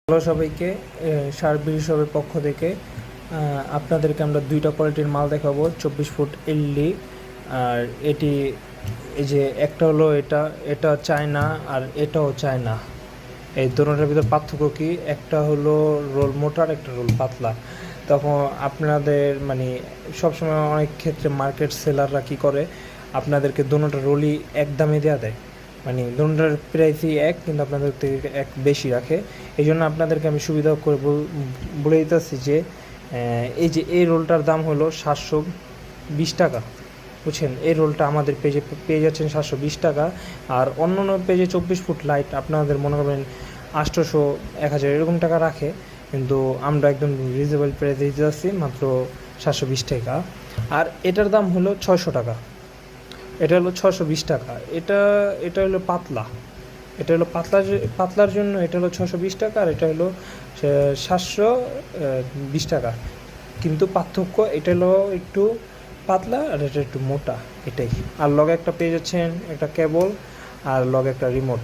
Hello সবাইকে, সার্বিক সবের পক্ষ থেকে আপনাদেরকে আমরা দুইটা কোয়ালিটির মাল দেখাবো। 24 ফুট এলডি। আর এটি এই যে একটা হলো এটা চায়না, আর এটাও চায়না। এই দুটোটার ভিতর পার্থক্য কি? একটা হলো রোল মোটার, একটা রোল পাতলা। তখন আপনাদের মানে সবসময় অনেক ক্ষেত্রে মার্কেট সেলাররা কী করে, আপনাদেরকে দুটোটা রোলই এক দামে দেওয়া দেয়। মানে দুটোটার প্রাইসই এক, কিন্তু আপনাদের থেকে এক বেশি রাখে। এই জন্য আপনাদেরকে আমি সুবিধা করে বলে দিতেছি যে এই যে এই রোলটার দাম হলো 720 টাকা, বুঝছেন? এই রোলটা আমাদের পেজে পেয়ে যাচ্ছেন 720 টাকা। আর অন্য পেজে 24 ফুট লাইট আপনাদের মনে করবেন 800, 1000 এরকম টাকা রাখে, কিন্তু আমরা একদম রিজনেবল প্রাইসে দিতে যাচ্ছি মাত্র 720 টাকা। আর এটার দাম হলো 600 টাকা। এটা হলো 620 টাকা। এটা হলো পাতলা। এটা হলো পাতলার জন্য এটা হলো 620 টাকা, আর এটা হলো 720 টাকা। কিন্তু পার্থক্য, এটা হলো একটু পাতলা আর এটা একটু মোটা, এটাই। আর লগে একটা পেয়ে যাচ্ছেন একটা কেবল, আর লগে একটা রিমোট।